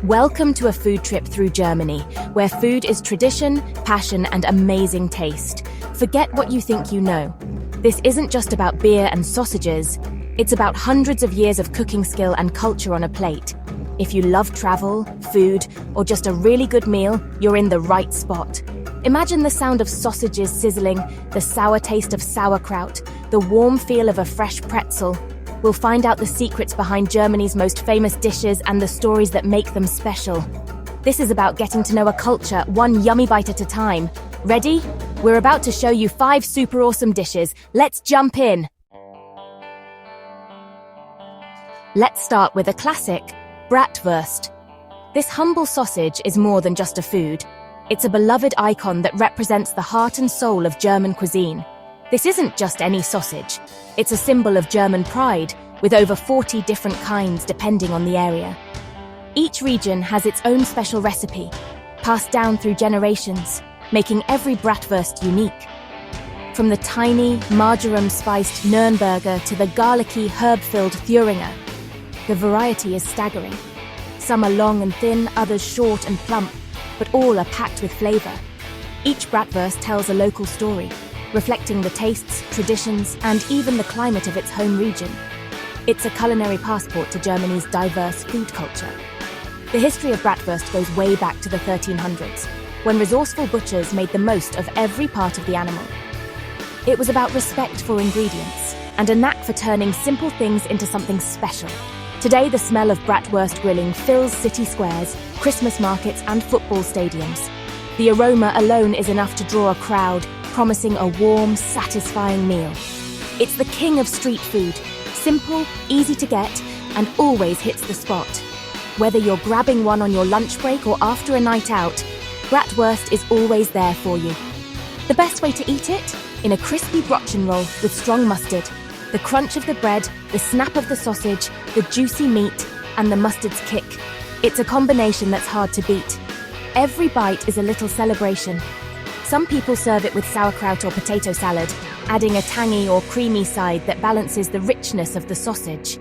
Welcome to a food trip through Germany, where food is tradition, passion, and amazing taste. Forget what you think you know. This isn't just about beer and sausages. It's about hundreds of years of cooking skill and culture on a plate. If you love travel, food, or just a really good meal, you're in the right spot. Imagine the sound of sausages sizzling, the sour taste of sauerkraut, the warm feel of a fresh pretzel. We'll find out the secrets behind Germany's most famous dishes and the stories that make them special. This is about getting to know a culture, one yummy bite at a time. Ready? We're about to show you 5 super awesome dishes. Let's jump in! Let's start with a classic, bratwurst. This humble sausage is more than just a food. It's a beloved icon that represents the heart and soul of German cuisine. This isn't just any sausage. It's a symbol of German pride, with over 40 different kinds depending on the area. Each region has its own special recipe, passed down through generations, making every bratwurst unique. From the tiny, marjoram-spiced Nürnberger to the garlicky, herb-filled Thüringer, the variety is staggering. Some are long and thin, others short and plump, but all are packed with flavor. Each bratwurst tells a local story, reflecting the tastes, traditions, and even the climate of its home region. It's a culinary passport to Germany's diverse food culture. The history of bratwurst goes way back to the 1300s, when resourceful butchers made the most of every part of the animal. It was about respect for ingredients, and a knack for turning simple things into something special. Today, the smell of bratwurst grilling fills city squares, Christmas markets, and football stadiums. The aroma alone is enough to draw a crowd, promising a warm, satisfying meal. It's the king of street food, simple, easy to get, and always hits the spot. Whether you're grabbing one on your lunch break or after a night out, bratwurst is always there for you. The best way to eat it? In a crispy brötchen roll with strong mustard. The crunch of the bread, the snap of the sausage, the juicy meat, and the mustard's kick. It's a combination that's hard to beat. Every bite is a little celebration. Some people serve it with sauerkraut or potato salad, adding a tangy or creamy side that balances the richness of the sausage.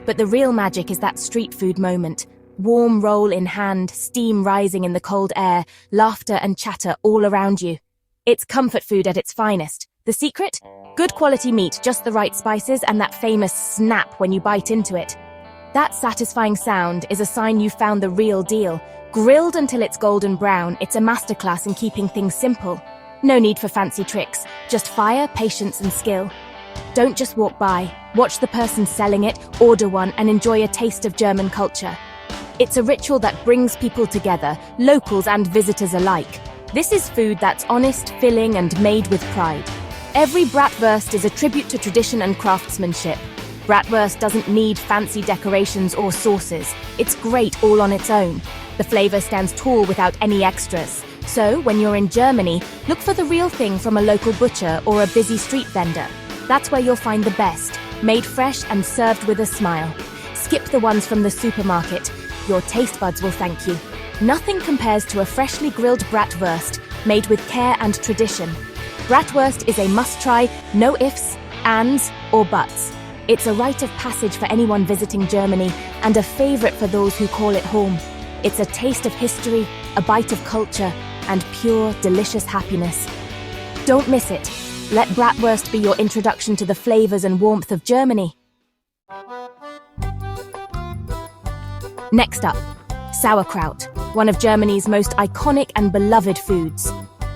But the real magic is that street food moment. Warm roll in hand, steam rising in the cold air, laughter and chatter all around you. It's comfort food at its finest. The secret? Good quality meat, just the right spices, and that famous snap when you bite into it. That satisfying sound is a sign you found the real deal. Grilled until it's golden brown, it's a masterclass in keeping things simple. No need for fancy tricks, just fire, patience, and skill. Don't just walk by. Watch the person selling it, order one, and enjoy a taste of German culture. It's a ritual that brings people together, locals and visitors alike. This is food that's honest, filling, and made with pride. Every bratwurst is a tribute to tradition and craftsmanship. Bratwurst doesn't need fancy decorations or sauces. It's great all on its own. The flavor stands tall without any extras. So, when you're in Germany, look for the real thing from a local butcher or a busy street vendor. That's where you'll find the best, made fresh and served with a smile. Skip the ones from the supermarket. Your taste buds will thank you. Nothing compares to a freshly grilled bratwurst, made with care and tradition. Bratwurst is a must-try, no ifs, ands, or buts. It's a rite of passage for anyone visiting Germany and a favorite for those who call it home. It's a taste of history, a bite of culture, and pure, delicious happiness. Don't miss it. Let bratwurst be your introduction to the flavors and warmth of Germany. Next up, sauerkraut, one of Germany's most iconic and beloved foods.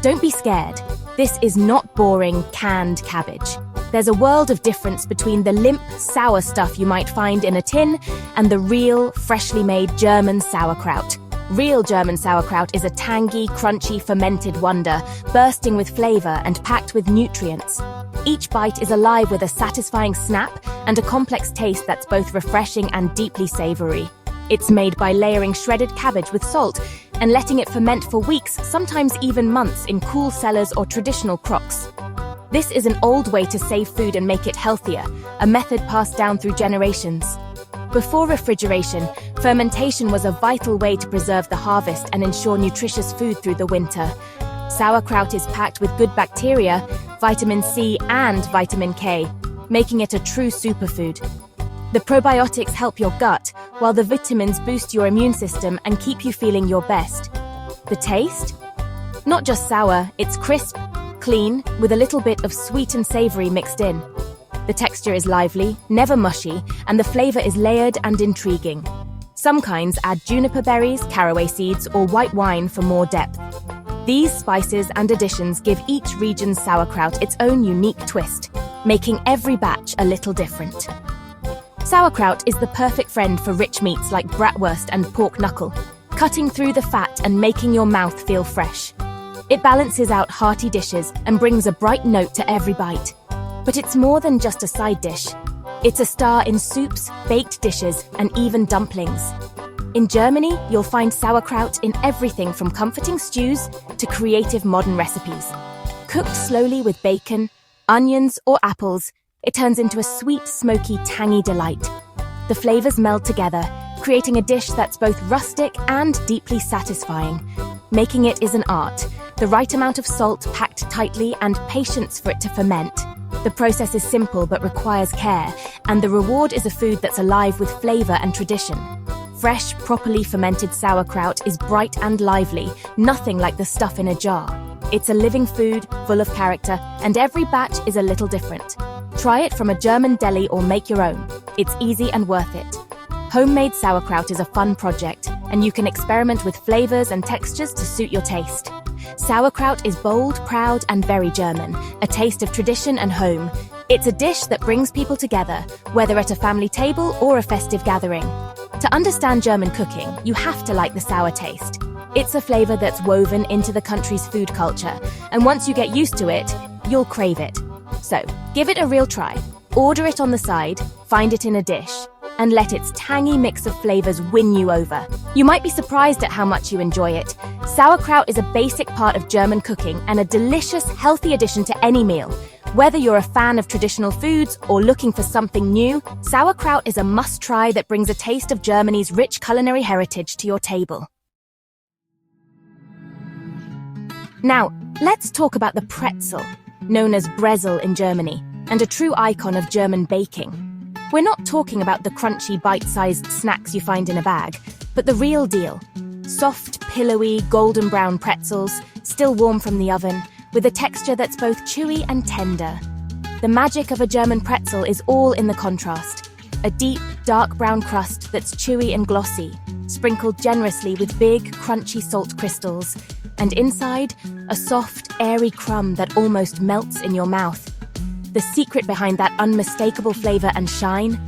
Don't be scared. This is not boring, canned cabbage. There's a world of difference between the limp, sour stuff you might find in a tin and the real, freshly made German sauerkraut. Real German sauerkraut is a tangy, crunchy, fermented wonder, bursting with flavor and packed with nutrients. Each bite is alive with a satisfying snap and a complex taste that's both refreshing and deeply savory. It's made by layering shredded cabbage with salt and letting it ferment for weeks, sometimes even months, in cool cellars or traditional crocks. This is an old way to save food and make it healthier, a method passed down through generations. Before refrigeration, fermentation was a vital way to preserve the harvest and ensure nutritious food through the winter. Sauerkraut is packed with good bacteria, vitamin C and vitamin K, making it a true superfood. The probiotics help your gut, while the vitamins boost your immune system and keep you feeling your best. The taste? Not just sour, it's crisp, clean, with a little bit of sweet and savory mixed in. The texture is lively, never mushy, and the flavor is layered and intriguing. Some kinds add juniper berries, caraway seeds, or white wine for more depth. These spices and additions give each region's sauerkraut its own unique twist, making every batch a little different. Sauerkraut is the perfect friend for rich meats like bratwurst and pork knuckle, cutting through the fat and making your mouth feel fresh. It balances out hearty dishes and brings a bright note to every bite. But it's more than just a side dish. It's a star in soups, baked dishes, and even dumplings. In Germany, you'll find sauerkraut in everything from comforting stews to creative modern recipes. Cooked slowly with bacon, onions, or apples, it turns into a sweet, smoky, tangy delight. The flavors meld together, creating a dish that's both rustic and deeply satisfying. Making it is an art, the right amount of salt packed tightly and patience for it to ferment. The process is simple but requires care, and the reward is a food that's alive with flavor and tradition. Fresh, properly fermented sauerkraut is bright and lively, nothing like the stuff in a jar. It's a living food, full of character, and every batch is a little different. Try it from a German deli or make your own. It's easy and worth it. Homemade sauerkraut is a fun project, and you can experiment with flavors and textures to suit your taste. Sauerkraut is bold, proud, and very German, a taste of tradition and home. It's a dish that brings people together, whether at a family table or a festive gathering. To understand German cooking, you have to like the sour taste. It's a flavor that's woven into the country's food culture, and once you get used to it, you'll crave it. So, give it a real try. Order it on the side, find it in a dish, and let its tangy mix of flavors win you over. You might be surprised at how much you enjoy it. Sauerkraut is a basic part of German cooking and a delicious, healthy addition to any meal. Whether you're a fan of traditional foods or looking for something new, sauerkraut is a must-try that brings a taste of Germany's rich culinary heritage to your table. Now, let's talk about the pretzel, known as Brezel in Germany, and a true icon of German baking. We're not talking about the crunchy, bite-sized snacks you find in a bag, but the real deal. Soft, pillowy, golden brown pretzels, still warm from the oven, with a texture that's both chewy and tender. The magic of a German pretzel is all in the contrast. A deep, dark brown crust that's chewy and glossy, sprinkled generously with big, crunchy salt crystals, and inside, a soft, airy crumb that almost melts in your mouth. The secret behind that unmistakable flavor and shine?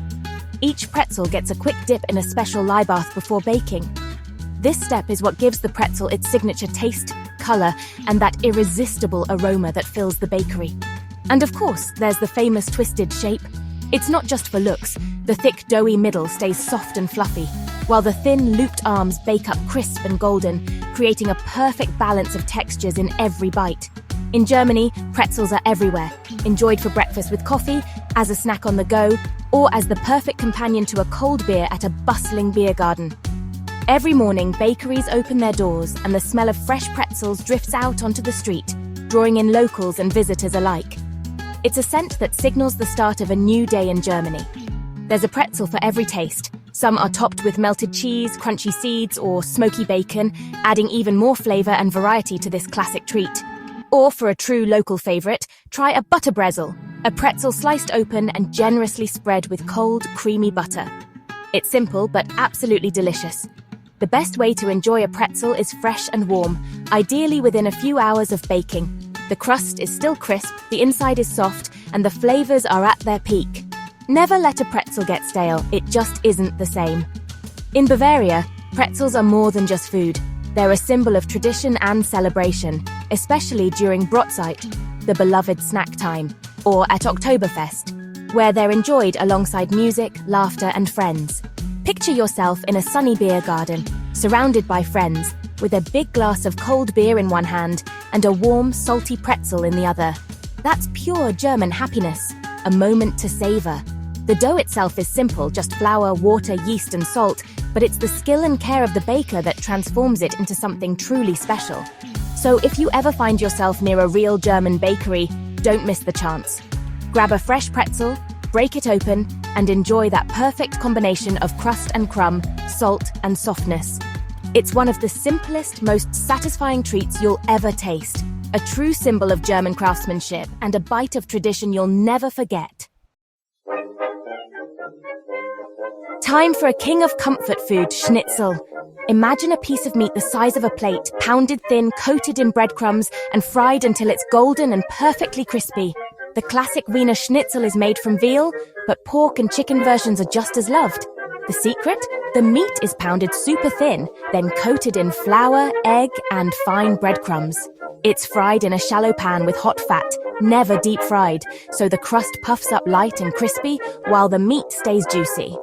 Each pretzel gets a quick dip in a special lye bath before baking. This step is what gives the pretzel its signature taste, color, and that irresistible aroma that fills the bakery. And of course, there's the famous twisted shape. It's not just for looks. The thick, doughy middle stays soft and fluffy, while the thin, looped arms bake up crisp and golden, creating a perfect balance of textures in every bite. In Germany, pretzels are everywhere, enjoyed for breakfast with coffee, as a snack on the go, or as the perfect companion to a cold beer at a bustling beer garden. Every morning, bakeries open their doors and the smell of fresh pretzels drifts out onto the street, drawing in locals and visitors alike. It's a scent that signals the start of a new day in Germany. There's a pretzel for every taste. Some are topped with melted cheese, crunchy seeds, or smoky bacon, adding even more flavor and variety to this classic treat. Or for a true local favorite, try a butter brezel, a pretzel sliced open and generously spread with cold, creamy butter. It's simple but absolutely delicious. The best way to enjoy a pretzel is fresh and warm, ideally within a few hours of baking. The crust is still crisp, the inside is soft, and the flavors are at their peak. Never let a pretzel get stale, it just isn't the same. In Bavaria, pretzels are more than just food. They're a symbol of tradition and celebration, especially during Brotzeit, the beloved snack time, or at Oktoberfest, where they're enjoyed alongside music, laughter, and friends. Picture yourself in a sunny beer garden, surrounded by friends, with a big glass of cold beer in one hand and a warm, salty pretzel in the other. That's pure German happiness, a moment to savor. The dough itself is simple, just flour, water, yeast, and salt, but it's the skill and care of the baker that transforms it into something truly special. So if you ever find yourself near a real German bakery, don't miss the chance. Grab a fresh pretzel, break it open, and enjoy that perfect combination of crust and crumb, salt and softness. It's one of the simplest, most satisfying treats you'll ever taste. A true symbol of German craftsmanship and a bite of tradition you'll never forget. Time for a king of comfort food, schnitzel. Imagine a piece of meat the size of a plate, pounded thin, coated in breadcrumbs, and fried until it's golden and perfectly crispy. The classic Wiener Schnitzel is made from veal, but pork and chicken versions are just as loved. The secret? The meat is pounded super thin, then coated in flour, egg, and fine breadcrumbs. It's fried in a shallow pan with hot fat, never deep fried, so the crust puffs up light and crispy, while the meat stays juicy.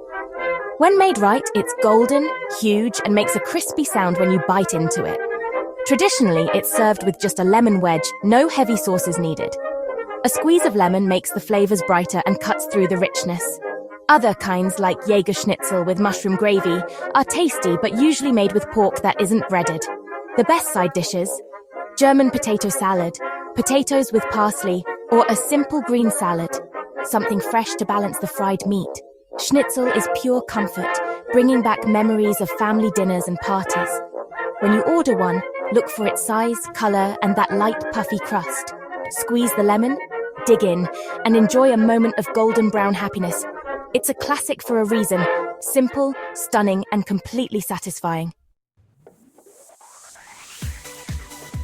When made right, it's golden, huge, and makes a crispy sound when you bite into it. Traditionally, it's served with just a lemon wedge, no heavy sauces needed. A squeeze of lemon makes the flavors brighter and cuts through the richness. Other kinds, like Jäger Schnitzel with mushroom gravy, are tasty but usually made with pork that isn't breaded. The best side dishes: German potato salad, potatoes with parsley, or a simple green salad. Something fresh to balance the fried meat. Schnitzel is pure comfort, bringing back memories of family dinners and parties. When you order one, look for its size, color, and that light, puffy crust. Squeeze the lemon, dig in, and enjoy a moment of golden brown happiness. It's a classic for a reason. Simple, stunning, and completely satisfying.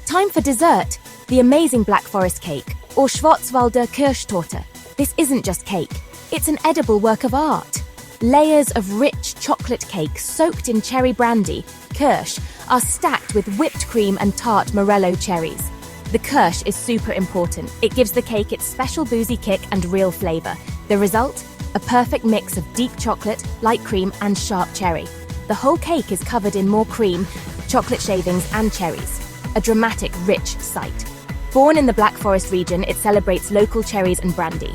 Time for dessert, the amazing Black Forest cake, or Schwarzwälder Kirschtorte. This isn't just cake. It's an edible work of art. Layers of rich chocolate cake soaked in cherry brandy, Kirsch, are stacked with whipped cream and tart Morello cherries. The Kirsch is super important. It gives the cake its special boozy kick and real flavor. The result? A perfect mix of deep chocolate, light cream, and sharp cherry. The whole cake is covered in more cream, chocolate shavings, and cherries. A dramatic, rich sight. Born in the Black Forest region, it celebrates local cherries and brandy.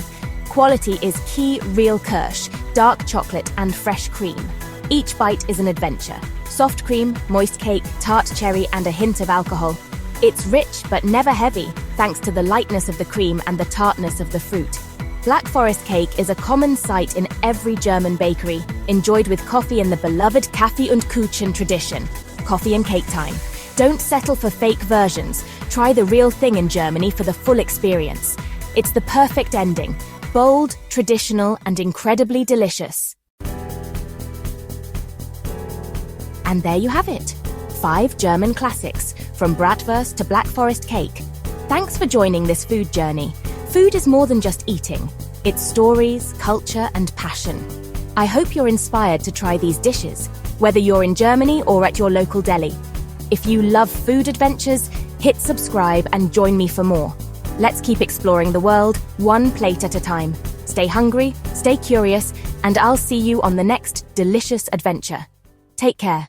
Quality is key real Kirsch, dark chocolate and fresh cream. Each bite is an adventure. Soft cream, moist cake, tart cherry and a hint of alcohol. It's rich but never heavy, thanks to the lightness of the cream and the tartness of the fruit. Black Forest cake is a common sight in every German bakery, enjoyed with coffee in the beloved Kaffee und Kuchen tradition. Coffee and cake time. Don't settle for fake versions. Try the real thing in Germany for the full experience. It's the perfect ending. Bold, traditional, and incredibly delicious. And there you have it. 5 German classics, from bratwurst to Black Forest cake. Thanks for joining this food journey. Food is more than just eating. It's stories, culture, and passion. I hope you're inspired to try these dishes, whether you're in Germany or at your local deli. If you love food adventures, hit subscribe and join me for more. Let's keep exploring the world, one plate at a time. Stay hungry, stay curious, and I'll see you on the next delicious adventure. Take care.